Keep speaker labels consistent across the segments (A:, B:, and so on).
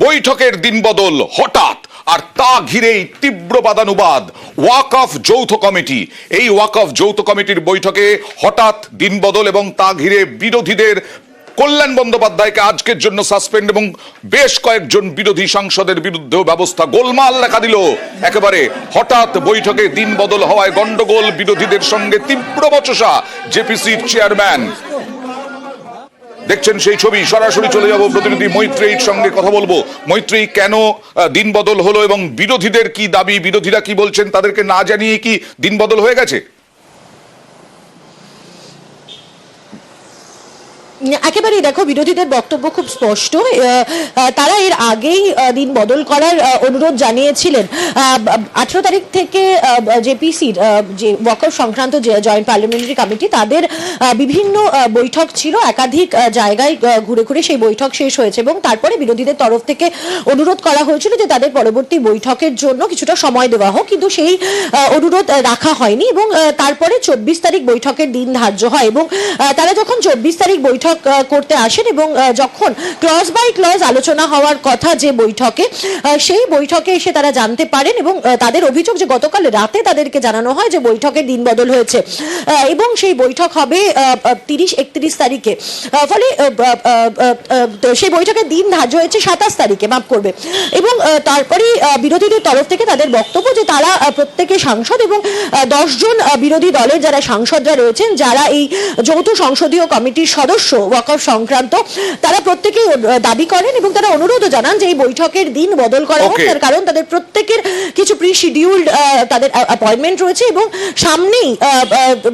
A: বৈঠকের দিন বদল হঠাৎ, আর তা ঘিরেই তীব্র বাদানুবাদ। ওয়াকফ যৌথ কমিটি, এই ওয়াকফ যৌথ কমিটির বৈঠকে হঠাৎ দিন বদল এবং তা ঘিরে বিরোধীদের কল্যাণ বন্দ্যোপাধ্যায়কে আজকের জন্য সাসপেন্ড এবং বেশ কয়েকজন বিরোধী সাংসদের বিরুদ্ধেও ব্যবস্থা। গোলমাল দেখা দিল একেবারে। হঠাৎ বৈঠকে দিন বদল হওয়ায় গন্ডগোল, বিরোধীদের সঙ্গে তীব্র বচসা জেপিসির চেয়ারম্যান। দেখছেন সেই ছবি, সরাসরি চলে যাব প্রতিনিধি মৈত্রেয়ীর সঙ্গে কথা বলবো। মৈত্রেয়ী, কেন দিন বদল হলো এবং বিরোধীদের কি দাবি, বিরোধীরা কি বলছেন, তাদেরকে না জানিয়ে কি দিন বদল হয়ে গেছে?
B: একেবারেই দেখো, বিরোধীদের বক্তব্য খুব স্পষ্ট। তারা এর আগেই দিন বদল করার অনুরোধ জানিয়েছিলেন। 18 তারিখ থেকে জেপিসির যে ওয়াকফ সংক্রান্ত যে জয়েন্ট পার্লামেন্টারি কমিটি, তাদের বিভিন্ন বৈঠক ছিল, একাধিক জায়গায় ঘুরে ঘুরে সেই বৈঠক শেষ হয়েছে এবং তারপরে বিরোধীদের তরফ থেকে অনুরোধ করা হয়েছিল যে তাদের পরবর্তী বৈঠকের জন্য কিছুটা সময় দেওয়া হোক, কিন্তু সেই অনুরোধ রাখা হয়নি এবং তারপরে 24 তারিখ বৈঠকের দিন ধার্য হয় এবং তারা যখন 24 তারিখ বৈঠক করতে আসেন এবং যখন ক্লজ বাই ক্লজ আলোচনা হওয়ার কথা যে বৈঠকে, সেই বৈঠকে এসে তারা জানতে পারেন এবং তাদের অভিযোগ যে গতকাল রাতে তাদেরকে জানানো হয় যে বৈঠকের দিন বদল হয়েছে এবং সেই বৈঠক হবে 30-31 তারিখে। ফলে সেই বৈঠকের দিন ধার্য হয়েছে 27 তারিখে, মাফ করবে। এবং তারপরে বিরোধীদের তরফ থেকে তাদের বক্তব্য যে তারা প্রত্যেকে সাংসদ এবং 10 জন বিরোধী দলের যারা সাংসদরা রয়েছেন, যারা এই যৌথ সংসদীয় কমিটির সদস্য ওয়াকফ সংক্রান্ত, তারা প্রত্যেকেই দাবি করেন এবং তারা অনুরোধও জানান যে এই বৈঠকের দিন বদল করা হোক, তার কারণ তাদের প্রত্যেকের কিছু প্রি শিডিউলড তাদের অ্যাপয়েন্টমেন্ট রয়েছে এবং সামনেই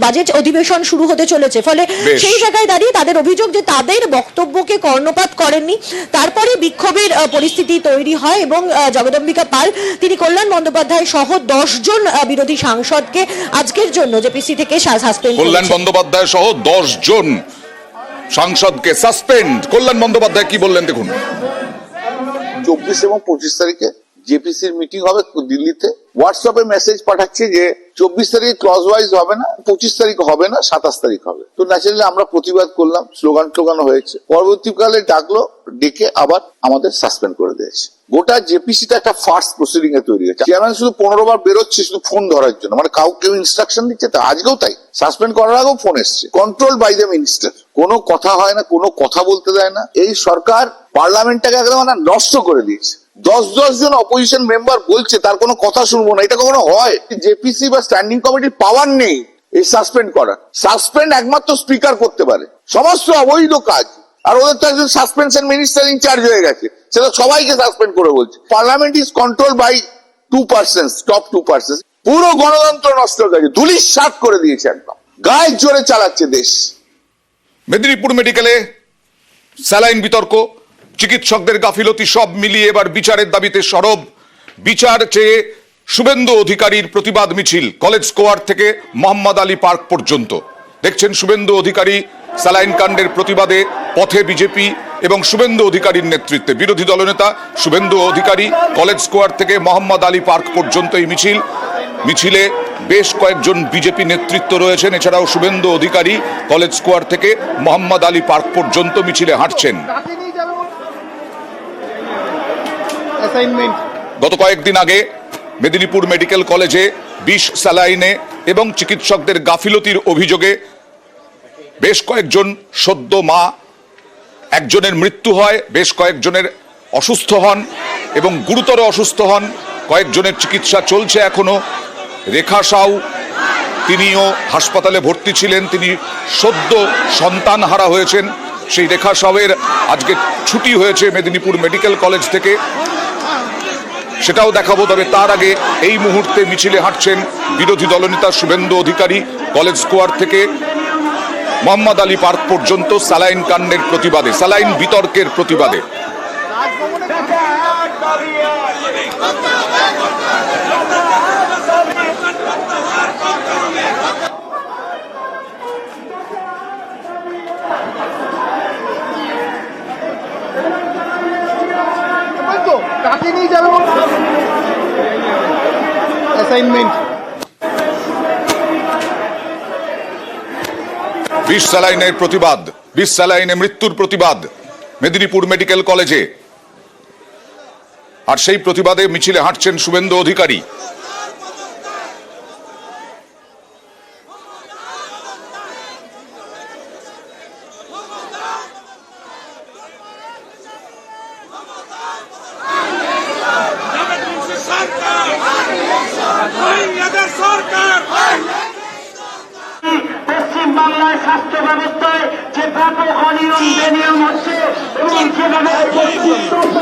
B: বাজেট অধিবেশন শুরু হতে চলেছে। ফলে সেই জায়গায় দাঁড়িয়ে তাদের অভিযোগ যে তাদের বক্তব্যকে কর্ণপাত করেননি। তারপরে বিক্ষোভের পরিস্থিতি তৈরি হয় এবং জগদম্বিকা পাল তিনি কল্যাণ বন্দ্যোপাধ্যায় সহ 10 জন বিরোধী সাংসদকে আজকের জন্য জেপিসি থেকে সাসপেন্ড।
A: কল্যাণ বন্দ্যোপাধ্যায় সহ 10 জন সাংসদকে সাসপেন্ড। কল্যাণ বন্দ্যোপাধ্যায় কি বললেন দেখুন।
C: 24 এবং 25 তারিখে জেপিসির মিটিং হবে দিল্লিতে। হোয়াটসঅ্যাপে মেসেজ পাঠাচ্ছে যে 24 তারিখে ক্লজ ওয়াইজ হবে না, 25 তারিখ হবে না, 27 তারিখ হবে। তো ন্যাচারালি আমরা প্রতিবাদ করলাম, স্লোগান হয়েছে। পরবর্তীকালে ডাকলো, ডেকে আবার আমাদের সাসপেন্ড করে দিয়েছে। গোটা জেপিসিটা একটা ফার্স্ট প্রসিডিং এ তৈরি হয়েছে। চেয়ারম্যান শুধু 15 বার বেরোচ্ছে শুধু ফোন ধরার জন্য, মানে কাউকে ইনস্ট্রাকশন দিচ্ছে। তা আজকেও তাই, সাসপেন্ড করার আগেও ফোন এসছে। কন্ট্রোল বাই দ্য মিনিস্টার, কোনো কথা হয় না, কোনো কথা বলতে দেয় না। এই সরকার পার্লামেন্টটাকে একদম নষ্ট করে দিয়েছে। 10 জন অপোজিশন মেম্বার বলছে তার কোনো কথা শুনবো না, এটা কখনো হয়? জেপিসি বা স্ট্যান্ডিং কমিটির পাওয়ার নেই এই সাসপেন্ড করার। সাসপেন্ড একমাত্র স্পিকার করতে পারে, সমস্ত অবৈধ কাজ। আর ওদের তো একজন সাসপেনশন মিনিস্টার ইনচার্জ হয়ে গেছে, সেটা সবাইকে সাসপেন্ড করে বলছে। Parliament is control by 2%, top 2%। পুরো গণতন্ত্র নষ্ট হয়ে গেছে, ধুলিস্যাৎ করে দিয়েছে, একদম গায়ের জোরে চালাচ্ছে দেশ।
A: মেদিনীপুর মেডিকেলে স্যালাইন বিতর্ক, চিকিৎসকদের গাফিলতি, সব মিলিয়ে এবার বিচারের দাবিতে সরব। বিচার চেয়ে শুভেন্দু অধিকারীর প্রতিবাদ মিছিল কলেজ স্কোয়ার থেকে মোহাম্মদ আলী পার্ক পর্যন্ত। দেখছেন শুভেন্দু অধিকারী স্যালাইন কাণ্ডের প্রতিবাদে পথে বিজেপি এবং শুভেন্দু অধিকারীর নেতৃত্বে। বিরোধী দলনেতা শুভেন্দু অধিকারী কলেজ স্কোয়ার থেকে মোহাম্মদ আলী পার্ক পর্যন্ত এই মিছিলে বেশ কয়েকজন বিজেপি নেতৃত্ব রয়েছেন। এছাড়াও শুভেন্দু অধিকারী কলেজ স্কোয়ার থেকে মোহাম্মদ আলী পার্ক পর্যন্ত মিছিলে হাঁটছেন। গত কয়েকদিন আগে মেদিনীপুর মেডিকেল কলেজে বিষ স্যালাইনে এবং চিকিৎসকদের গাফিলতির অভিযোগে বেশ কয়েকজন সদ্য মা, একজনের মৃত্যু হয়, বেশ কয়েকজনের অসুস্থ হন এবং গুরুতর অসুস্থ হন। কয়েকজনের চিকিৎসা চলছে এখনো। রেখা সাউ, তিনিও হাসপাতালে ভর্তি ছিলেন, তিনি সদ্য সন্তান হারা হয়েছেন। সেই রেখা সাউয়ের আজকে ছুটি হয়েছে মেদিনীপুর মেডিকেল কলেজ থেকে, সেটাও দেখাবো। তবে তার আগে এই মুহূর্তে মিছিলে হাঁটছেন বিরোধী দলনেতা শুভেন্দু অধিকারী কলেজ স্কোয়ার থেকে মোহাম্মদ আলী পার্ক পর্যন্ত স্যালাইন কাণ্ডের প্রতিবাদে, স্যালাইন বিতর্কের প্রতিবাদে।
D: কাকে নিয়ে যাবে অ্যাসাইনমেন্ট?
A: বিষ স্যালাইনের প্রতিবাদ, বিষ স্যালাইনে মৃত্যুর প্রতিবাদ মেদিনীপুর মেডিকেল কলেজে। আর সেই প্রতিবাদে মিছিলে হাঁটছেন শুভেন্দু অধিকারী।
E: পশ্চিমবাংলার স্বাস্থ্য ব্যবস্থায় যে ব্যাপক অনিয়ম বেনিয়ম হচ্ছে এবং যেভাবে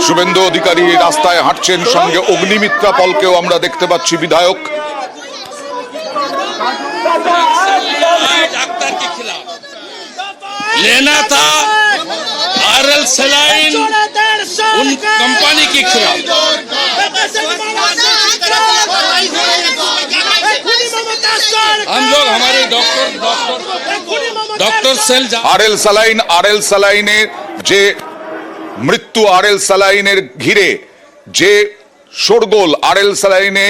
A: শুভেন্দু অধিকারী রাস্তায় হাঁটছেন, সঙ্গে অগ্নিমিত্রা পলকেও আমরা দেখতে পাচ্ছি বিধায়ক।
F: डॉक्टर के खिलाफ लेना था आरएल सलाइन उन कंपनी के खिलाफ। हम लोग हमारे डॉक्टर सेल
A: আরএল সালাইনের যে মৃত্যু, আরএল সালাইনের ঘিরে যে শোরগোল, আরএল সালাইনে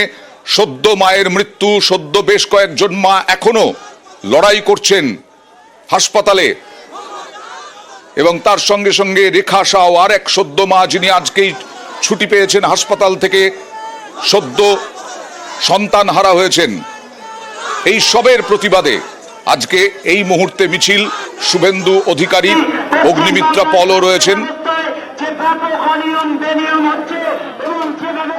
A: সদ্য মায়ের মৃত্যু, সদ্য বেশ কয়েকজন মা এখনো লড়াই করছেন হাসপাতালে, এবং তার সঙ্গে সঙ্গে রেখা সাউ আর এক সদ্য মা, যিনি আজকেই ছুটি পেয়েছেন হাসপাতাল থেকে, সদ্য সন্তান হারা হয়েছেন। এই সবের প্রতিবাদে আজকে এই মুহূর্তে মিছিল শুভেন্দু অধিকারীর, অগ্নিমিত্রা পলও রয়েছেন।
E: যে ব্যাপক অনিয়ম বেনিয়ম হচ্ছে এবং যেভাবে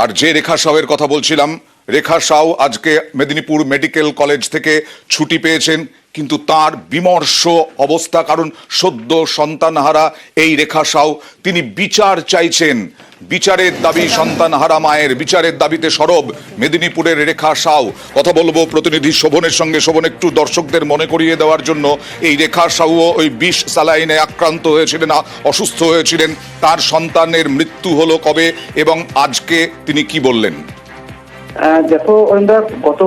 A: আর যে রেখা সাউয়ের কথা বলছিলাম, রেখা সাউ আজকে মেদিনীপুর মেডিকেল কলেজ থেকে ছুটি পেয়েছেন, কিন্তু তার বিমর্ষ অবস্থা, কারণ সদ্য সন্তানহারা এই রেখা সাউ, তিনি বিচার চাইছেন। বিচারের দাবি সন্তানহারা মায়ের, বিচারের দাবিতে সরব মেদিনীপুরের রেখা সাউ। কথা বলবো প্রতিনিধি শোভনের সঙ্গে। শোভন, একটু দর্শকদের মনে করিয়ে দেওয়ার জন্য, এই রেখা সাউও ওই বিষ স্যালাইনে আক্রান্ত হয়েছিলেন, অসুস্থ হয়েছিলেন। তার সন্তানের মৃত্যু হলো কবে এবং আজকে তিনি কি বললেন?
G: দেখো অরিন্দা, গত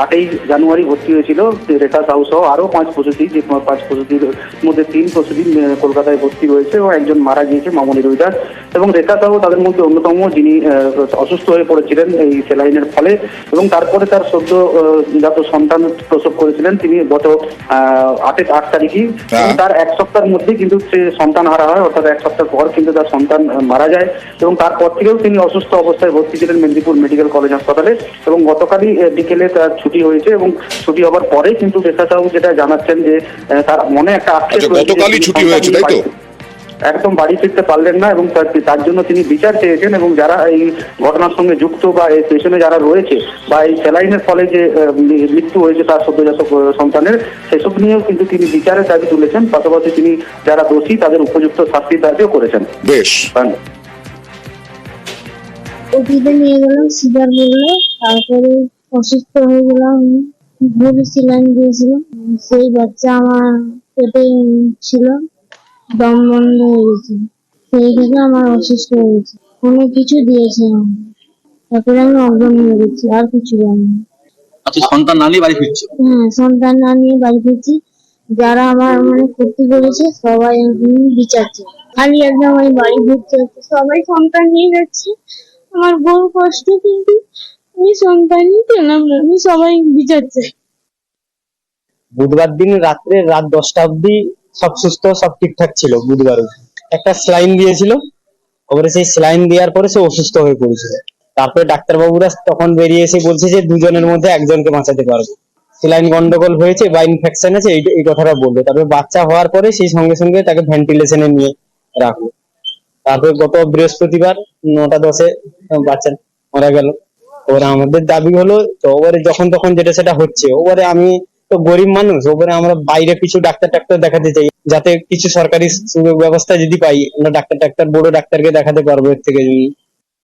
G: 8ই জানুয়ারি ভর্তি হয়েছিল রেখা সাউ সহ আরো 5 প্রসূতি, যে 5 প্রসূতির মধ্যে 3 প্রসূতি কলকাতায় ভর্তি রয়েছে এবং একজন মারা গিয়েছে, মামনি রবিদাস। এবং রেখা সাউ তাদের মধ্যে অন্যতম, যিনি অসুস্থ হয়ে পড়েছিলেন এই সেলাইনের ফলে, এবং তারপরে তার সদ্য যত সন্তান প্রসব করেছিলেন তিনি গত 8 তারিখই, তার 1 সপ্তাহের মধ্যে কিন্তু সে সন্তান হারা হয়, অর্থাৎ 1 সপ্তাহ পর কিন্তু তার সন্তান মারা যায়। এবং তারপর থেকেও তিনি অসুস্থ অবস্থায় ভর্তি ছিলেন মেদিনীপুর মেডিকেল কলেজ হাসপাতালে, এবং গতকালই বিকেলে তার ছুটি হয়েছে। এবং ছুটি হবার পরে কিন্তু রেখা সাউ যেটা জানাচ্ছেন যে তার মনে একটা আক্ষেপ রয়েছে,
A: গতকালই ছুটি হয়েছে, তাই তো?
G: একদম বাড়ি ফিরতে পারলেন না, এবং তার জন্য তিনি বিচার চেয়েছেন। এবং যারা এই ঘটনার সঙ্গে যুক্ত বা এই পেছনে যারা রয়েছে বা এই স্যালাইনের ফলে যে মৃত্যু হয়েছে তার সদ্যজাত সন্তানের, সেসব নিয়েও কিন্তু তিনি বিচারের দাবি তুলেছেন। পাশাপাশি তিনি যারা দোষী তাদের উপযুক্ত শাস্তির দাবিও করেছেন।
A: বেশ,
H: ওটিতে নিয়ে গেলাম, সিজার বললো, তারপরে অসুস্থ হয়ে গেলাম, ভুল সিলাইন দিয়েছিলাম। সেই বাচ্চা আমার পেটে ছিল, দম বন্ধ হয়ে গেছে, সেই থেকে আমার অসুস্থ হয়ে গেছে। অনেক কিছু দিয়েছে আমার, তারপরে আমি অজ্ঞান হয়ে গেছি, আর কিছু জানি না।
I: আচ্ছা, সন্তান না নিয়ে বাড়ি ফিরছো?
H: হ্যাঁ, সন্তান না নিয়ে বাড়ি ফিরছি। যারা আমার ক্ষতি করেছে সবাই বিচার চাই। খালি একদম আমি বাড়ি ফিরতে, সবাই সন্তান নিয়ে যাচ্ছে, আমার বড় কষ্ট, কিন্তু আমি সন্তানই পেলাম না। আমি সবাই বিচার চাই।
J: বুধবার দিন রাত্রে রাত 10টা অব্দি সব সুস্থ, সব ঠিকঠাক ছিল। বুধবার একটা স্লাইন দিয়েছিল, ওপরে সেই স্লাইন দেওয়ার পরে সে অসুস্থ হয়ে পড়েছিল। তারপরে ডাক্তারবাবুরা তখন বেরিয়ে এসে বলছে যে 2 জনের মধ্যে 1 জনকে বাঁচাতে পারবো, স্লাইন গন্ডগোল হয়েছে বা ইনফেকশন আছে, এই কথাটা বললো। তারপরে বাচ্চা হওয়ার পরে সেই সঙ্গে সঙ্গে তাকে ভেন্টিলেশনে নিয়ে রাখলো। তারপরে গত বৃহস্পতিবার 9টা 10-এ বাচ্চা মারা গেল। ওরা আমাদের দাবি হলো, তো ওবারে যখন তখন যেটা সেটা হচ্ছে, ওবারে আমি তো গরিব মানুষ, ওবারে আমরা বাইরে কিছু ডাক্তার দেখাতে চাই, যাতে কিছু সরকারি সুযোগ ব্যবস্থা যদি পাই, আমরা ডাক্তার বড় ডাক্তারকে দেখাতে পারবো এর থেকে।